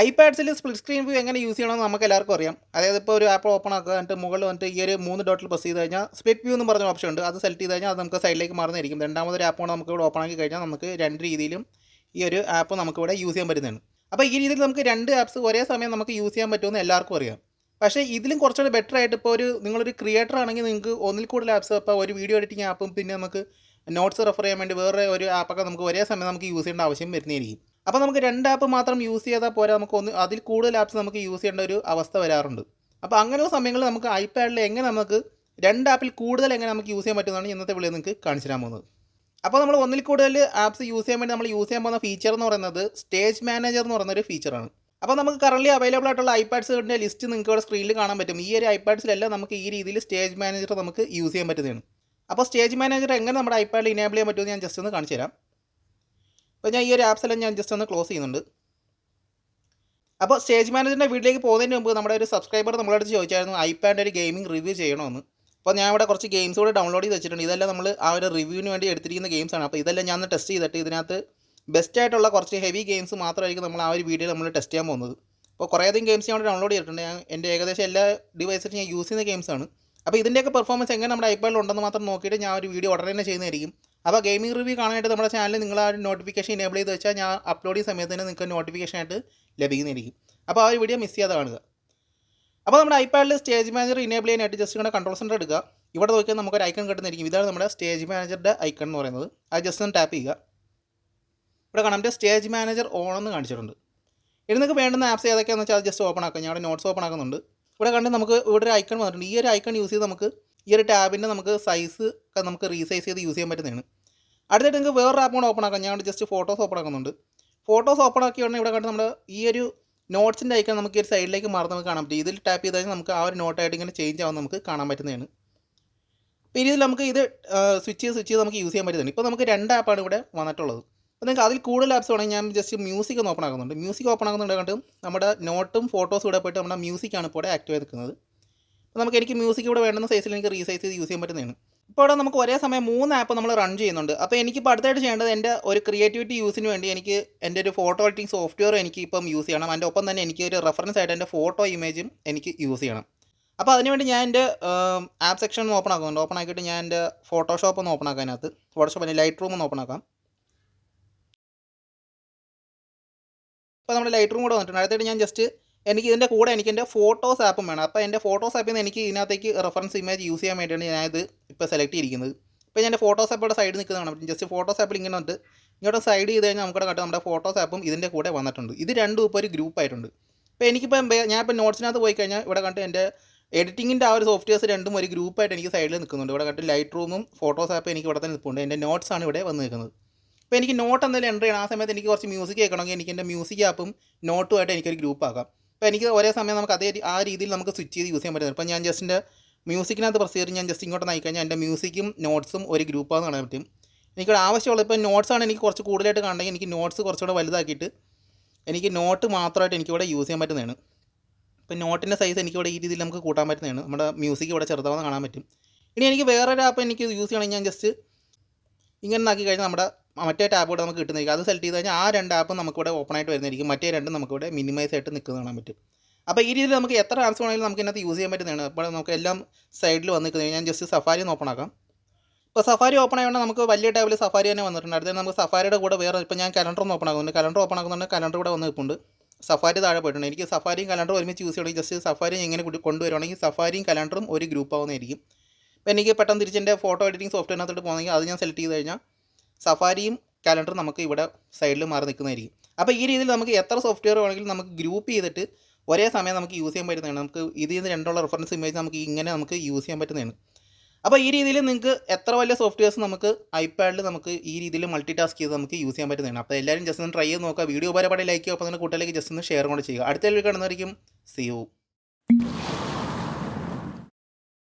ഐപാഡ്സിൽ split screen view എങ്ങനെ use ചെയ്യണമെന്ന് നമുക്ക് എല്ലാവർക്കും അറിയാം. അതായത് ഇപ്പോൾ ഒരു ആപ്പ് ഓപ്പൺ ആക്കുക, എന്നിട്ട് മുകളിൽ വന്നിട്ട് ഈ ഒരു 3 ഡോട്ടിൽ പ്രസ് ചെയ്ത് കഴിഞ്ഞാൽ സ്പ്ലിറ്റ് വ്യൂ എന്ന് പറഞ്ഞ ഓപ്ഷൻ ഉണ്ട്. അത് സെലക്ട് ചെയ്ത് കഴിഞ്ഞാൽ അത് നമുക്ക് സൈഡിലേക്ക് മാറുന്നതായിരിക്കും. രണ്ടാമതൊരു ആപ്പ് കൊണ്ട് നമുക്ക് ഇവിടെ ഓപ്പൺ ആക്കി കഴിഞ്ഞാൽ നമുക്ക് രണ്ട് രീതിയിലും ഈ ഒരു ആപ്പ് നമുക്കിവിടെ യൂസ് ചെയ്യാൻ പറ്റുന്നതാണ്. അപ്പോൾ ഈ രീതിയിൽ നമുക്ക് രണ്ട് ആപ്സ് ഒരേ സമയം നമുക്ക് യൂസ് ചെയ്യാൻ പറ്റുമെന്ന് എല്ലാവർക്കും അറിയാം. പക്ഷേ ഇതിലും കുറച്ചുകൂടി ബെറ്റർ ആയിട്ട് ഇപ്പോൾ നിങ്ങളൊരു ക്രിയേറ്റർ ആണെങ്കിൽ നിങ്ങൾക്ക് ഒന്നിൽ കൂടുതൽ ആപ്സ്, ഇപ്പോൾ ഒരു വീഡിയോ എഡിറ്റിംഗ് ആപ്പും പിന്നെ നമുക്ക് നോട്ട്സ് റെഫർ ചെയ്യാൻ വേണ്ടി വേറെ ഒരു ആപ്പൊക്കെ നമുക്ക് ഒരേ സമയം നമുക്ക് യൂസ് ചെയ്യേണ്ട ആവശ്യം വരുന്നതായിരിക്കും. അപ്പോൾ നമുക്ക് രണ്ട് ആപ്പ് മാത്രം യൂസ് ചെയ്താൽ പോരാ, നമുക്ക് അതിൽ കൂടുതൽ ആപ്സ് നമുക്ക് യൂസ് ചെയ്യേണ്ട ഒരു അവസ്ഥ വരാറുണ്ട്. അപ്പോൾ അങ്ങനെയുള്ള സമയങ്ങളിൽ നമുക്ക് ഐപാഡിൽ എങ്ങനെ നമുക്ക് രണ്ട് ആപ്പിൽ കൂടുതൽ എങ്ങനെ നമുക്ക് യൂസ് ചെയ്യാൻ പറ്റുന്നതാണ് ഇന്നത്തെ വീഡിയോയിൽ നിങ്ങൾക്ക് കാണിച്ചു തരാൻ പോകുന്നത്. അപ്പോൾ നമ്മൾ ഒന്നിൽ കൂടുതൽ ആപ്സ് യൂസ് ചെയ്യാൻ വേണ്ടി നമ്മൾ യൂസ് ചെയ്യാൻ പോകുന്ന ഫീച്ചർ എന്ന് പറയുന്നത് സ്റ്റേജ് മാനേജർ എന്ന് പറയുന്നൊരു ഫീച്ചറാണ്. അപ്പോൾ നമുക്ക് കറൻറ്റ്ലി അവൈലബിൾ ആയിട്ടുള്ള ഐപാഡ്സിൻ്റെ ലിസ്റ്റ് നിങ്ങൾക്ക് ഇവിടെ സ്ക്രീനിൽ കാണാൻ പറ്റും. ഈ ഒരു ഐപാഡ്സിലെല്ലാം നമുക്ക് ഈ രീതിയിൽ സ്റ്റേജ് മാനേജർ നമുക്ക് യൂസ് ചെയ്യാൻ പറ്റുന്നതാണ്. അപ്പോൾ സ്റ്റേജ് മാനേജർ എങ്ങനെ നമ്മുടെ ഐപാഡിൽ ഇനേബിൾ ചെയ്യാൻ പറ്റുമെന്ന് ഞാൻ ജസ്റ്റ് ഒന്ന് കാണിച്ചു തരാം. അപ്പോൾ ഞാൻ ഈ ഒരു ആപ്സ് എല്ലാം ഞാൻ ജസ്റ്റ് ഒന്ന് ക്ലോസ് ചെയ്യുന്നുണ്ട്. അപ്പോൾ സ്റ്റേജ് മാനേജറിൻ്റെ വീട്ടിലേക്ക് പോകുന്നതിന് മുമ്പ് നമ്മുടെ ഒരു സബ്സ്ക്രൈബർ നമ്മളടുത്ത് ചോദിച്ചായിരുന്നു ഐപാഡിൻ്റെ ഒരു ഗെയിമിംഗ് റിവ്യൂ ചെയ്യണമെന്ന്. അപ്പോൾ ഞാൻ ഇവിടെ കുറച്ച് ഗെയിംസ് കൂടെ ഡൗൺലോഡ് ചെയ്ത് വെച്ചിട്ടുണ്ട്. ഇതെല്ലാം നമ്മൾ ആ ഒരു റിവ്യൂവിന് വേണ്ടി എടുത്തിരിക്കുന്ന ഗെയിംസാണ്. അപ്പോൾ ഇതെല്ലാം ഞാൻ ഒന്ന് ടെസ്റ്റ് ചെയ്തിട്ട് ഇതിനകത്ത് ബെസ്റ്റ് ആയിട്ടുള്ള കുറച്ച് ഹെവി ഗെയിംസ് മാത്രമായിരിക്കും നമ്മൾ ആ ഒരു വീഡിയോയിൽ നമ്മൾ ടെസ്റ്റ് ചെയ്യാൻ പോകുന്നത്. അപ്പോൾ കുറേയധികം ഗെയിംസ് ഞാൻ ഡൗൺലോഡ് ചെയ്തിട്ടുണ്ട്. എൻ്റെ ഏകദേശം എല്ലാ ഡിവൈസിലും ഞാൻ യൂസ് ചെയ്യുന്ന ഗെയിംസാണ്. അപ്പോൾ ഇതിൻ്റെയൊക്കെ പെർഫോമൻസ് എങ്ങനെ നമ്മുടെ ഐപാഡിൽ ഉണ്ടെന്ന് മാത്രം നോക്കിയിട്ട് ഞാൻ ഒരു വീഡിയോ ഉടനെ തന്നെ ചെയ്യുന്നതായിരിക്കും. അപ്പോൾ ഗെയിമിംഗ് റിവ്യൂ കാണാനായിട്ട് നമ്മുടെ ചാനലിൽ നിങ്ങൾ ആ ഒരു നോട്ടിഫിക്കേഷൻ ഇനേബിൾ ചെയ്ത് വെച്ചാൽ ഞാൻ അപ്ലോഡ് ചെയ്യുന്ന സമയത്ത് തന്നെ നിങ്ങൾക്ക് നോട്ടിഫിക്കേഷൻ ആയിട്ട് ലഭിക്കുന്നതായിരിക്കും. അപ്പോൾ ആ ഒരു വീഡിയോ മിസ് ചെയ്യാതെ കാണുക. അപ്പോൾ നമ്മുടെ ഐപാഡിൽ സ്റ്റേജ് മാനേജർ ഇനേബിൾ ചെയ്യാനായിട്ട് ജസ്റ്റ് ഇങ്ങനെ കൺട്രോൾ സെൻറ്റർ എടുക്കുക. ഇവിടെ നോക്കിയാൽ നമുക്കൊരു ഐക്കൺ കിട്ടുന്നതായിരിക്കും. ഇതാണ് നമ്മുടെ സ്റ്റേജ് മാനേജറുടെ ഐക്കൺ എന്ന് പറയുന്നത്. അത് ജസ്റ്റ് ഒന്ന് ടാപ്പ് ചെയ്യുക. ഇവിടെ കാണാൻ പറ്റും സ്റ്റേജ് മാനേജർ ഓൺ എന്ന് കാണിച്ചിട്ടുണ്ട്. ഇനി നിങ്ങൾക്ക് വേണ്ടുന്ന ആപ്സ് ഏതൊക്കെയാണെന്ന് വെച്ചാൽ അത് ജസ്റ്റ് ഓപ്പൺ ആക്കാം. ഞാൻ ഇവിടെ നോട്ട്സ് ഓപ്പൺ ആക്കുന്നുണ്ട്. ഇവിടെ കണ്ട് നമുക്ക് ഇവിടെ ഒരു ഐക്കൺ വന്നിട്ടുണ്ട്. ഈ ഒരു ഐക്കൺ യൂസ് ചെയ്ത് നമുക്ക് ഈ ഒരു ടാബിൻ്റെ നമുക്ക് സൈസ് ഒക്കെ നമുക്ക് റീസൈസ് ചെയ്ത് യൂസ് ചെയ്യാൻ പറ്റുന്നതാണ്. അടുത്തായിട്ട് നിങ്ങൾക്ക് വേറൊരു ആപ്പ് കൂടെ ഓപ്പൺ ആക്കാം. ഞാൻ ജസ്റ്റ് ഫോട്ടോസ് ഓപ്പൺ ആക്കുന്നുണ്ട്. ഫോട്ടോസ് ഓപ്പൺ ആക്കി ഉടനെ ഇവിടെ കണ്ട് നമ്മുടെ ഈ ഒരു നോട്ട്സിൻ്റെ ഐക്കൺ നമുക്ക് ഈ ഒരു സൈഡിലേക്ക് മാറി നമുക്ക് കാണാൻ പറ്റും. ഇതിൽ ടാപ്പ് ചെയ്ത് കഴിഞ്ഞാൽ നമുക്ക് ആ ഒരു നോട്ടായിട്ട് ഇങ്ങനെ ചേഞ്ച് ആവുന്ന നമുക്ക് കാണാൻ പറ്റുന്നതാണ്. അപ്പോൾ ഈ രീതിയിൽ നമുക്ക് ഇത് സ്വിച്ച് ചെയ്ത് നമുക്ക് യൂസ് ചെയ്യാൻ പറ്റുന്നതാണ്. ഇപ്പോൾ നമുക്ക് രണ്ട് ആപ്പാണ് ഇവിടെ വന്നിട്ടുള്ളത്. അപ്പോൾ നിങ്ങൾക്ക് അതിൽ കൂടുതൽ ആപ്സ് വേണമെങ്കിൽ ഞാൻ ജസ്റ്റ് മ്യൂസിക് ഒന്ന് ഓപ്പൺ ആക്കുന്നുണ്ട്. മ്യൂസിക് ഓപ്പൺ ആക്കുന്നുണ്ട് കണ്ട് നമ്മുടെ നോട്ടും ഫോട്ടോസും ഇവിടെ പോയിട്ട് നമ്മുടെ മ്യൂസിക്കാണ് ഇപ്പോൾ ഇവിടെ ആക്റ്റീവ് ആയി നിൽക്കുന്നത്. അപ്പോൾ എനിക്ക് മ്യൂസിക് ഇവിടെ വേണ്ടുന്ന സൈസിൽ എനിക്ക് റീസൈസ് ചെയ്ത് യൂസ് ചെയ്യാൻ പറ്റുന്നതാണ്. ഇപ്പോൾ ഇവിടെ നമുക്ക് ഒരേ സമയം 3 ആപ്പ് നമ്മൾ റൺ ചെയ്യുന്നുണ്ട്. അപ്പോൾ എനിക്കിപ്പോൾ അടുത്തായിട്ട് ചെയ്യേണ്ടത് എൻ്റെ ഒരു ക്രിയേറ്റിവിറ്റി യൂസിന് വേണ്ടി എനിക്ക് എൻ്റെ ഒരു ഫോട്ടോ എഡിറ്റിംഗ് സോഫ്റ്റ്വെയർ എനിക്ക് ഇപ്പം യൂസ് ചെയ്യണം. അതിൻ്റെ ഒപ്പം തന്നെ എനിക്ക് ഒരു റെഫറൻസ് ആയിട്ട് എൻ്റെ ഫോട്ടോ ഇമേജും എനിക്ക് യൂസ് ചെയ്യണം. അപ്പോൾ അതിനുവേണ്ടി ഞാൻ എൻ്റെ ആപ്പ് സെക്ഷൻ ഒന്ന് ഓപ്പൺ ആക്കുന്നുണ്ട്. ഓപ്പൺ ആക്കിയിട്ട് ഞാൻ എൻ്റെ ഫോട്ടോഷോപ്പ് ഒന്ന് ഓപ്പൺ ആക്കാം. അതിനകത്ത് ഫോട്ടോഷോപ്പ് അല്ലെങ്കിൽ ലൈറ്റ് റൂം ഒന്ന് ഓപ്പൺ ആക്കാം. അപ്പോൾ നമ്മുടെ ലൈറ്റ് റൂം കൂടെ വന്നിട്ടുണ്ട്. അടുത്തായിട്ട് ഞാൻ ജസ്റ്റ് എനിക്ക് ഇതിൻ്റെ കൂടെ എനിക്ക് എൻ്റെ ഫോട്ടോസ് ആപ്പും വേണം. അപ്പോൾ എൻ്റെ ഫോട്ടോസ് ആപ്പിൽ നിന്ന് എനിക്ക് ഇതിനകത്തേക്ക് റെഫറൻസ് ഇമേജ് യൂസ് ചെയ്യാൻ വേണ്ടിയാണ് ഞാനിത് ഇപ്പോൾ സെലക്ട് ചെയ്തിരിക്കുന്നത്. ഇപ്പോൾ ഞാൻ എൻ്റെ ഫോട്ടോസ് ആപ്പ് ഇവിടെ സൈഡിൽ നിൽക്കുന്നതാണ്. ജസ്റ്റ് ഫോട്ടോസ് ആപ്പിൽ ഇങ്ങനെ വന്നിട്ട് ഇങ്ങോട്ട് സൈഡ് ചെയ്ത് കഴിഞ്ഞാൽ നമുക്കിവിടെ കണ്ടു നമ്മുടെ ഫോട്ടോസ് ആപ്പും ഇതിൻ്റെ കൂടെ വന്നിട്ടുണ്ട്. ഇത് രണ്ടും ഇപ്പോൾ ഒരു ഗ്രൂപ്പായിട്ടുണ്ട്. ഇപ്പോൾ ഞാനിപ്പോൾ നോട്ട്സിനകത്ത് പോയി കഴിഞ്ഞാൽ ഇവിടെ കണ്ട് എൻ്റെ എഡിറ്റിങ്ങിൻ്റെ ആ ഒരു സോഫ്റ്റ്വെയർസ് രണ്ടും ഒരു ഗ്രൂപ്പായിട്ട് എനിക്ക് സൈഡിൽ നിൽക്കുന്നുണ്ട്. ഇവിടെ കണ്ട് ലൈറ്റ് റൂമും ഫോട്ടോസ് ആപ്പ് എനിക്ക് ഇവിടെ തന്നെ നിൽപ്പുണ്ട്. എൻ്റെ നോട്ട്സാണ് ഇവിടെ വന്ന് നിൽക്കുന്നത്. ഇപ്പോൾ എനിക്ക് നോട്ട് എന്തെങ്കിലും എൻ്റർ ചെയ്യണം. ആ സമയത്ത് എനിക്ക് കുറച്ച് മ്യൂസിക് കേൾക്കണമെങ്കിൽ എനിക്ക് എൻ്റെ മ്യൂസിക് ആപ്പും നോട്ടുമായിട്ട് എനിക്കൊരു ഗ്രൂപ്പ് ആക്കാം. അപ്പോൾ എനിക്ക് ഒരേ സമയം നമുക്ക് ആ രീതിയിൽ നമുക്ക് സ്വിച്ച് ചെയ്ത് യൂസ് ചെയ്യാൻ പറ്റുന്നത്. ഇപ്പോൾ ഞാൻ ജസ്റ്റ് എൻ്റെ മ്യൂസിക്കിനകത്ത് പ്രസ് ചെയ്ത് ഞാൻ ജസ്റ്റ് ഇങ്ങോട്ട് നയിക്കഴിഞ്ഞാൽ എൻ്റെ മ്യൂസിക്കും നോട്ട്സും ഒരു ഗ്രൂപ്പാന്ന് കാണാൻ പറ്റും. എനിക്കിവിടെ ആവശ്യമുള്ള ഇപ്പോൾ നോട്ട്സാണ് എനിക്ക് കുറച്ച് കൂടുതലായിട്ട് കാണണമെങ്കിൽ എനിക്ക് നോട്ട്സ് കുറച്ചുകൂടെ വലുതാക്കിയിട്ട് എനിക്ക് നോട്ട് മാത്രമായിട്ട് എനിക്കിവിടെ യൂസ് ചെയ്യാൻ പറ്റുന്നതാണ്. ഇപ്പോൾ നോട്ടിൻ്റെ സൈസ് എനിക്കിവിടെ ഈ രീതിയിൽ നമുക്ക് കൂട്ടാൻ പറ്റുന്നതാണ്. നമ്മുടെ മ്യൂസിക് ഇവിടെ ചെറുതാണെന്ന് കാണാൻ പറ്റും. ഇനി എനിക്ക് വേറൊരു ആപ്പ് എനിക്ക് യൂസ് ചെയ്യണമെങ്കിൽ ഞാൻ ജസ്റ്റ് ഇങ്ങനെ ആക്കി കഴിഞ്ഞാൽ നമ്മുടെ മറ്റേ ടാപ്പ് കൂടെ നമുക്ക് കിട്ടുന്നതായിരിക്കും. അത് സെലക്ട് ചെയ്ത് കഴിഞ്ഞാൽ ആ രണ്ട് ആപ്പും നമുക്കിവിടെ ഓപ്പൺ ആയിട്ട് വരുന്നതായിരിക്കും. മറ്റേ രണ്ടും നമുക്കിവിടെ മിനിമൈസ് ആയിട്ട് നിൽക്കുന്നത് കാണാൻ പറ്റും. അപ്പോൾ ഈ രീതിയിൽ നമുക്ക് എത്ര ആപ്സ് വേണമെങ്കിലും നമുക്ക് ഇതിനകത്ത് യൂസ് ചെയ്യാൻ പറ്റുന്നതാണ്. അപ്പോൾ നമുക്ക് എല്ലാം സൈഡിൽ വന്ന് നിൽക്കുന്നത്. ഞാൻ ജസ്റ്റ് സഫാരി ഒന്ന് ഓപ്പൺ ആക്കാം. ഇപ്പോൾ സഫാരി ഓപ്പൺ ആയതുകൊണ്ട് നമുക്ക് വലിയ ടാബിൽ സഫാരി തന്നെ വന്നിട്ടുണ്ട്. അടുത്ത നമുക്ക് സഫാരിയുടെ കൂടെ വേറെ ഇപ്പോൾ ഞാൻ കലണ്ടർ ഒന്ന് ഓപ്പൺ ആക്കുന്നുണ്ട്. കലണ്ടർ ഓപ്പൺ ആക്കുന്നുണ്ട്. കലണ്ടർ കൂടെ വന്ന് നിൽപ്പുണ്ട്. സഫാരി താഴെ പോയിട്ടുണ്ട്. എനിക്ക് സഫാരിയും കലണ്ടറും ഒരുമിച്ച് യൂസ് ചെയ്യണമെങ്കിൽ ജസ്റ്റ് സഫാരി എങ്ങനെ കൊണ്ടുവരുവാണെങ്കിൽ സഫാരിയും കലണ്ടറും ഒരു ഗ്രൂപ്പ് ആവുന്നതായിരിക്കും. ഇപ്പോൾ എനിക്ക് പെട്ടെന്ന് തിരിച്ചെൻ്റെ ഫോട്ടോ എഡിറ്റിംഗ് സോഫ്റ്റ്വെയറിനകത്തോട്ട് പോകുന്നെങ്കിൽ അത് ഞാൻ സെലക്ട് ചെയ്ത് കഴിഞ്ഞാൽ സഫാരിയും കലണ്ടർ നമുക്ക് ഇവിടെ സൈഡിൽ മാറി നിൽക്കുന്നതായിരിക്കും. അപ്പോൾ ഈ രീതിയിൽ നമുക്ക് എത്ര സോഫ്റ്റ്വെയർ വേണമെങ്കിലും നമുക്ക് ഗ്രൂപ്പ് ചെയ്തിട്ട് ഒരേ സമയം നമുക്ക് യൂസ് ചെയ്യാൻ പറ്റുന്നതാണ്. നമുക്ക് ഇതിൽ നിന്ന് രണ്ടുള്ള റെഫറൻസ് ഇമേജ് നമുക്ക് ഇങ്ങനെ നമുക്ക് യൂസ് ചെയ്യാൻ പറ്റുന്നതാണ്. അപ്പോൾ ഈ രീതിയിൽ നിങ്ങൾക്ക് എത്ര വലിയ സോഫ്റ്റ്വെയർസ് നമുക്ക് ഐപാഡിൽ നമുക്ക് ഈ രീതിയിൽ മൾട്ടി ടാസ്ക് ചെയ്ത് നമുക്ക് യൂസ് ചെയ്യാൻ പറ്റുന്നതാണ്. അപ്പോൾ എല്ലാവരും ജസ്റ്റ് ഒന്ന് ട്രൈ ചെയ്ത് നോക്കുക. വീഡിയോ ഉപകാരപ്പെട്ട ലൈക്ക് ചെയ്യുക. അപ്പോൾ തന്നെ കൂട്ടുകാരിലേക്ക് ജസ്റ്റ് ഒന്ന് ഷെയർ കൂടെ ചെയ്യുക. അടുത്ത വീഡിയോ കാണുന്നതായിരിക്കും. See you.